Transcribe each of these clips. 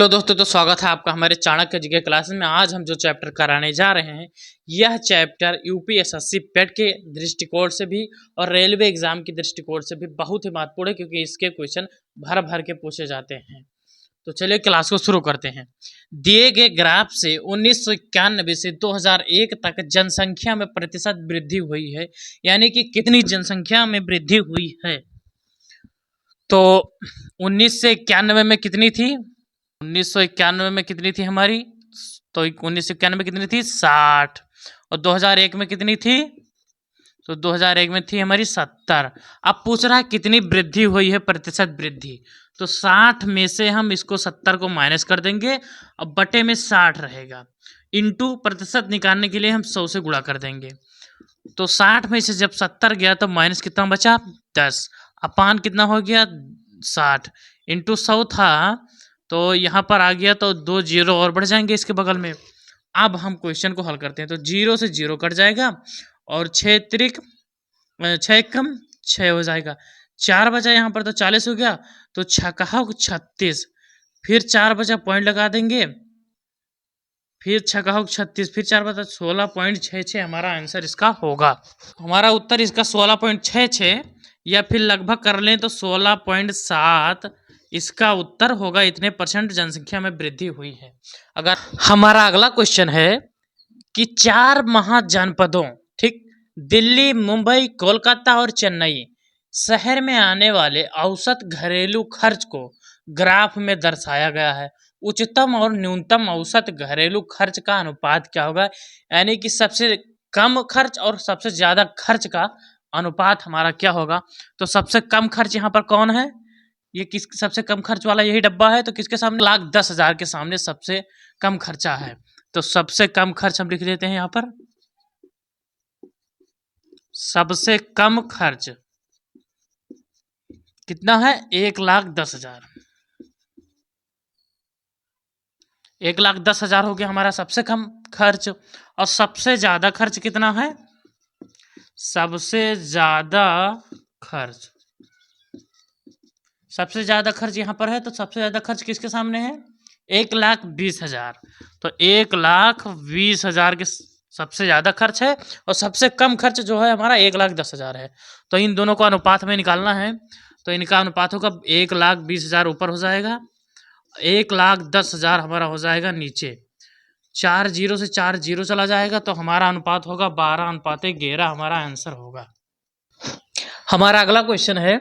Hello दोस्तों, तो स्वागत है आपका हमारे चाणक्य जीके क्लास में। आज हम जो चैप्टर कराने जा रहे हैं, यह चैप्टर यूपीएसएससी पेट के दृष्टिकोण से भी और रेलवे एग्जाम की दृष्टिकोण से भी बहुत ही महत्वपूर्ण है, क्योंकि इसके क्वेश्चन भर भर के पूछे जाते हैं। तो चलिए क्लास को शुरू करते हैं। दिए गए ग्राफ से 1991 से 2001 तक जनसंख्या में प्रतिशत वृद्धि हुई है, यानी कि कितनी जनसंख्या में वृद्धि हुई है। तो 1991 में कितनी थी? 1991 में कितनी थी हमारी? तो 1991 में कितनी थी? 60। और 2001 में कितनी थी? तो 2001 में थी हमारी 70। अब पूछ रहा है कितनी वृद्धि हुई है, प्रतिशत वृद्धि। तो 60 में से हम इसको 70 को माइनस कर देंगे, अब बटे में 60 रहेगा। इंटू प्रतिशत निकालने के लिए हम 100 से गुणा कर देंगे। तो 60 में से जब 70 गया तो माइनस कितना बचा? 10। अपान कितना हो गया? 60 इंटू 100 था, तो यहाँ पर आ गया, तो 2 जीरो और बढ़ जाएंगे इसके बगल में। अब हम क्वेश्चन को हल करते हैं। तो 0 से 0 कट जाएगा और 6 त्रिक 6 कम 6 हो जाएगा। 4 बचा यहाँ पर, तो 40 हो गया। तो 6 कहा 36, फिर 4 बचा, पॉइंट लगा देंगे, फिर 6 कहा 36, फिर 4 बचा, 16.66 हमारा आंसर इसका होगा। हमारा उत्तर इसका 16.66, या फिर लगभग कर लें तो 16.7 इसका उत्तर होगा। इतने % जनसंख्या में वृद्धि हुई है। अगर हमारा अगला क्वेश्चन है कि 4 महाजनपदों, ठीक, दिल्ली, मुंबई, कोलकाता और चेन्नई शहर में आने वाले औसत घरेलू खर्च को ग्राफ में दर्शाया गया है। उच्चतम और न्यूनतम औसत घरेलू खर्च का अनुपात क्या होगा? यानी कि सबसे कम खर्च और सबसे ज्यादा खर्च का अनुपात हमारा क्या होगा? तो सबसे कम खर्च यहाँ पर कौन है? ये किस सबसे कम खर्च वाला यही डब्बा है। तो किसके सामने? 1,10,000 के सामने सबसे कम खर्चा है। तो सबसे कम खर्च हम लिख देते हैं यहाँ पर। सबसे कम खर्च कितना है? 1,10,000। 1,10,000 हो गया हमारा सबसे कम खर्च। और सबसे ज्यादा खर्च कितना है? सबसे ज्यादा खर्च, सबसे ज्यादा खर्च यहाँ पर है। तो सबसे ज्यादा खर्च किसके सामने है? 1,20,000। तो 1,20,000 के सबसे ज्यादा खर्च है, और सबसे कम खर्च जो है हमारा 1,10,000 है। तो इन दोनों को अनुपात में निकालना है। तो इनका अनुपात होगा 1,20,000 ऊपर हो जाएगा, 1,10,000 हमारा हो जाएगा नीचे। 4 जीरो से 4 जीरो चला जाएगा, तो हमारा अनुपात होगा 12:11 हमारा आंसर होगा। हमारा अगला क्वेश्चन है,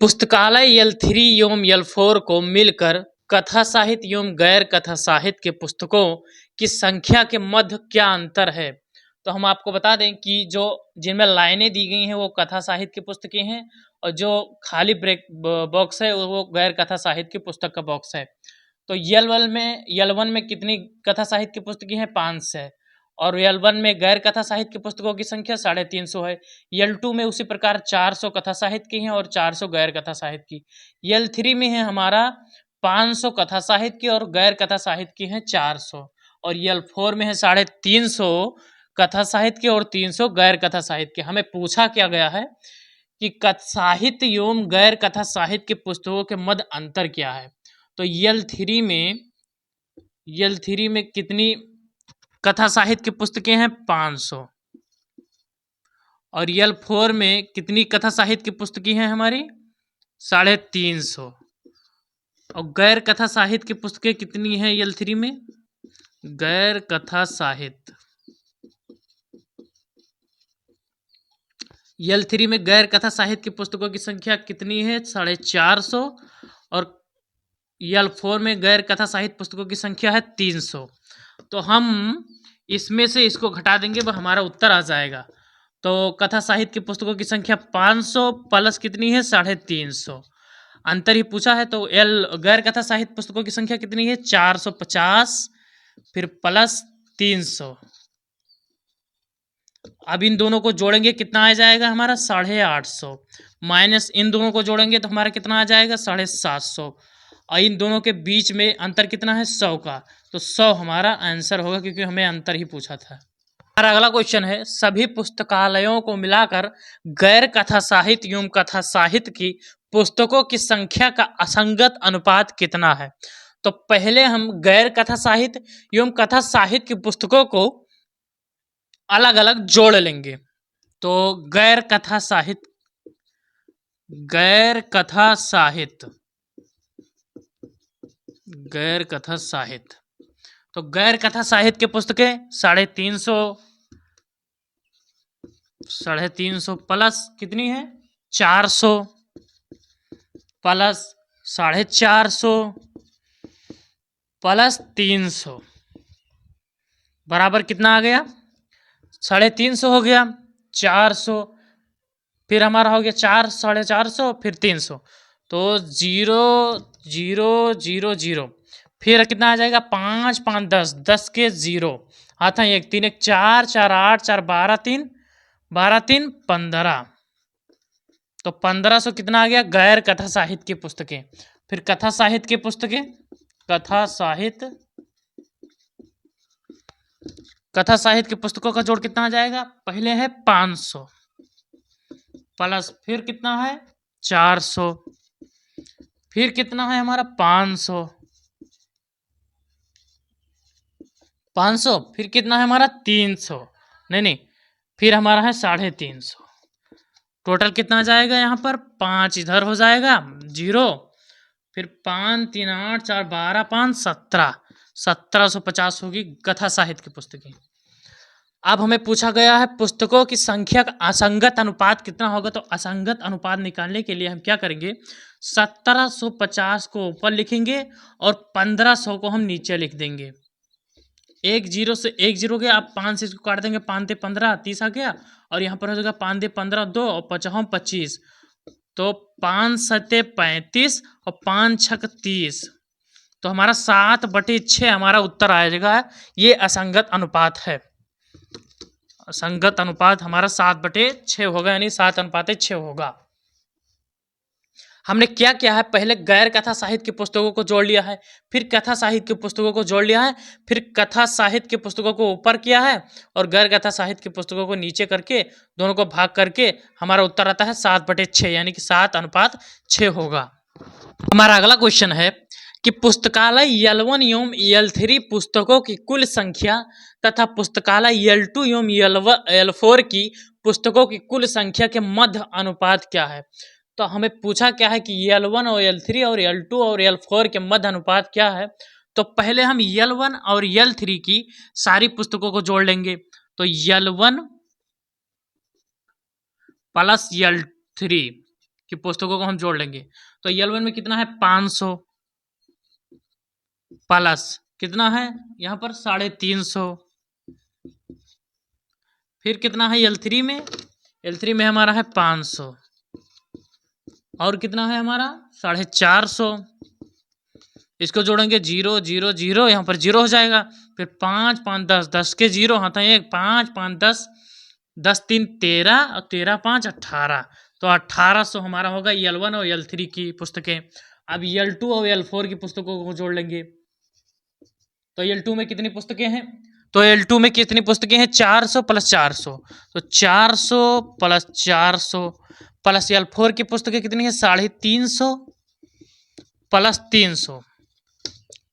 पुस्तकालय L3 एवं L4 को मिलकर कथा साहित्य एवं गैर कथा साहित्य के पुस्तकों की संख्या के मध्य क्या अंतर है? तो हम आपको बता दें कि जो जिनमें लाइनें दी गई हैं वो कथा साहित्य की पुस्तकें हैं, और जो खाली ब्रेक बॉक्स है वो गैर कथा साहित्य की पुस्तक का बॉक्स है। तो L1 में कितनी कथा साहित्य की पुस्तकें हैं? 5 है। और L1 में गैर कथा साहित्य की पुस्तकों की संख्या 350 है। L2 में उसी प्रकार 400 कथा साहित्य की हैं और 400 गैर कथा साहित्य की। L3 में है हमारा 500 कथा साहित्य की और गैर कथा साहित्य की हैं 400। और L4 में है 350 कथा साहित्य की और 300 गैर कथा साहित्य की। हमें पूछा क्या गया है कि साहित्य एवं गैर कथा साहित्य के पुस्तकों के मध्य अंतर क्या है? तो L3 में कितनी कथा साहित्य की पुस्तकें हैं? 500। और L4 में कितनी कथा साहित्य की पुस्तकें हैं हमारी? 350। और गैर कथा साहित्य की पुस्तकें कितनी हैं L3 में? गैर कथा साहित्य L3 में गैर कथा साहित्य की पुस्तकों की संख्या कितनी है? 450। और L4 में गैर कथा साहित्य पुस्तकों की संख्या है 300। तो हम इसमें से इसको घटा देंगे, वह हमारा उत्तर आ जाएगा। तो कथा साहित्य की पुस्तकों की संख्या 500 प्लस कितनी है? 350। अंतर ही पूछा है। तो गैर कथा साहित्य पुस्तकों की संख्या कितनी है? 450 फिर प्लस 300। अब इन दोनों को जोड़ेंगे, कितना आ जाएगा हमारा? 850। माइनस इन दोनों को जोड़ेंगे तो हमारा कितना आ जाएगा? 750। और इन दोनों के बीच में अंतर कितना है? 100 का। तो 100 हमारा आंसर होगा, क्योंकि हमें अंतर ही पूछा था। हमारा अगला क्वेश्चन है, सभी पुस्तकालयों को मिलाकर गैर कथा साहित्य एवं कथा साहित्य की पुस्तकों की संख्या का असंगत अनुपात कितना है? तो पहले हम गैर कथा साहित्य एवं कथा साहित्य की पुस्तकों को अलग अलग जोड़ लेंगे। तो गैर कथा साहित्य, गैर कथा साहित्य, गैर कथा साहित्य, तो गैर कथा साहित्य की पुस्तकें 350 प्लस कितनी है 400 प्लस 450 प्लस 300 बराबर कितना आ गया 350 हो गया, 400, फिर हमारा हो गया 450 फिर 300, तो 0 0 0 0, फिर कितना आ जाएगा 5 5 10, 10 के 0 आता है 1 3 1 4 4 8 4 12 3 12 3 15, तो 1500 कितना आ गया गैर कथा साहित्य की पुस्तकें। फिर कथा साहित्य की पुस्तकें, कथा साहित्य, कथा साहित्य की पुस्तकों का जोड़ कितना आ जाएगा, पहले है 500 प्लस फिर कितना है 400, फिर कितना है हमारा 500 फिर कितना है हमारा 300, नहीं फिर हमारा है 350, टोटल कितना आ जाएगा यहाँ पर 5 इधर हो जाएगा 0, फिर 5 3 8 4 12 5 17, 1750 होगी कथा साहित्य की पुस्तकें। अब हमें पूछा गया है पुस्तकों की संख्या का असंगत अनुपात कितना होगा, तो असंगत अनुपात निकालने के लिए हम क्या करेंगे 1750 को ऊपर लिखेंगे और 1500 को हम नीचे लिख देंगे। 1 0 से 1 0 गया, आप 5 से इसको काट देंगे, 5 × 15 30 आ गया, और यहाँ पर हो जाएगा 5 × 15 2 और 5 25, तो 5 7 35 और 5 6 30, तो हमारा 7/6 हमारा उत्तर आ जाएगा। ये असंगत अनुपात है, असंगत अनुपात हमारा 7/6 होगा, यानी 7:6 होगा। हमने क्या किया है, पहले गैर कथा साहित्य की पुस्तकों को जोड़ लिया है, फिर कथा साहित्य की पुस्तकों को जोड़ लिया है, फिर कथा साहित्य की पुस्तकों को ऊपर किया है और गैर कथा साहित्य की पुस्तकों को नीचे करके दोनों को भाग करके हमारा उत्तर आता है 7/6, यानी कि 7:6 होगा। हमारा अगला क्वेश्चन है कि पुस्तकालय L1 एवं L3 पुस्तकों की कुल संख्या तथा पुस्तकालय L2 एवं L4 की पुस्तकों की कुल संख्या के मध्य अनुपात क्या है। तो हमें पूछा क्या है कि L1 और L3 और L2 और L4 के मध्य अनुपात क्या है। तो पहले हम L1 और L3 की सारी पुस्तकों को जोड़ लेंगे, तो L1 प्लस L3 की पुस्तकों को हम जोड़ लेंगे, तो L1 में कितना है 500 प्लस कितना है यहाँ पर 350, फिर कितना है L3 में, L3 में हमारा है 500 और कितना है हमारा 450, इसको जोड़ेंगे 0 0 0, यहाँ पर 0 हो जाएगा, फिर 5 5 10, 10 के 0 हाथ है 1, 5 5 10, 10 3 13 और 13 5 18, तो 1800 हमारा होगा L1 और L3 की पुस्तकें। अब L2 और L4 की पुस्तकों को जोड़ लेंगे, तो L2 में कितनी पुस्तकें हैं, तो L2 में कितनी पुस्तकें हैं 400 प्लस 400, तो 400 प्लस 400 प्लस L4 की पुस्तकें कितनी है 350 प्लस 300,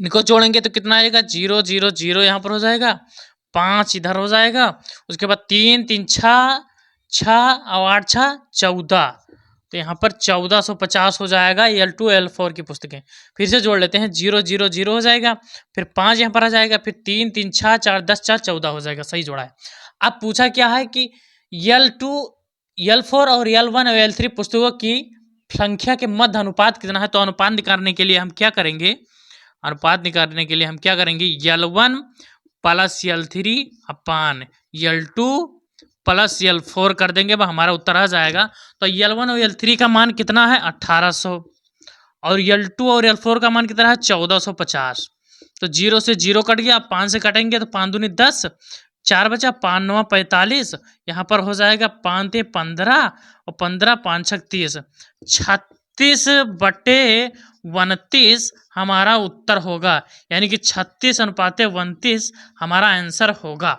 इनको जोड़ेंगे तो कितना आएगा 0 0 0, यहाँ पर हो जाएगा 5 इधर हो जाएगा, उसके बाद 3 3 6 6 और 8 6 14, तो यहाँ पर 1450 हो जाएगा L2 L4 की पुस्तकें। फिर से जोड़ लेते हैं 0 0 0 हो जाएगा, फिर 5 यहाँ पर आ जाएगा, फिर 3 3 6 4 10 4 14 हो जाएगा, सही जोड़ा है। अब पूछा क्या है कि L2 L4 और L1 और L3 पुस्तकों की संख्या के मध्य अनुपात कितना है। तो अनुपात निकालने के लिए हम क्या करेंगे, अनुपात निकालने के लिए हम क्या करेंगे L1 प्लस L3 अपान L2 प्लस L4 कर देंगे, वह हमारा उत्तर आ जाएगा। तो L1 और L3 का मान कितना है 1800 और L2 और L4 का मान कितना है 1450, तो 0 से 0 कट गया, 5 से कटेंगे तो 5 दूनी 10, 4 बचा, 5 9 45, यहाँ पर हो जाएगा 5 3 15 और 15 5 6 30, 36/29 हमारा उत्तर होगा, यानी कि 36:29 हमारा आंसर होगा।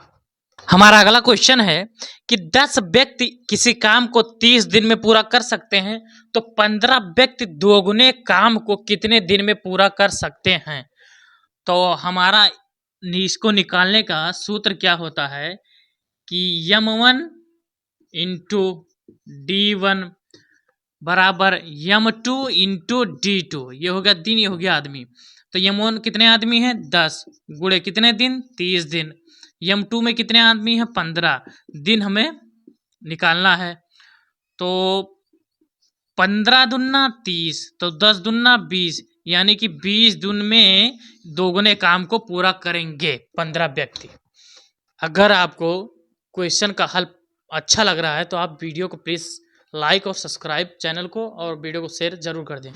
हमारा अगला क्वेश्चन है कि 10 व्यक्ति किसी काम को 30 दिन में पूरा कर सकते हैं, तो 15 व्यक्ति दोगुने काम को कितने दिन में पूरा कर सकते हैं। तो हमारा इसको निकालने का सूत्र क्या होता है कि m1 इंटू d1 बराबर m2 इंटू d2। ये हो गया दिन, ये हो गया आदमी। तो m1 कितने आदमी हैं 10 गुणे कितने दिन 30 दिन। m2 में कितने आदमी हैं 15 दिन हमें निकालना है। तो 15 दूना 30 तो 10 दूना 20 यानी कि 20 दिन में दोगुने काम को पूरा करेंगे 15 व्यक्ति। अगर आपको क्वेश्चन का हल अच्छा लग रहा है तो आप वीडियो को प्लीज़ लाइक और सब्सक्राइब चैनल को और वीडियो को शेयर जरूर कर दें।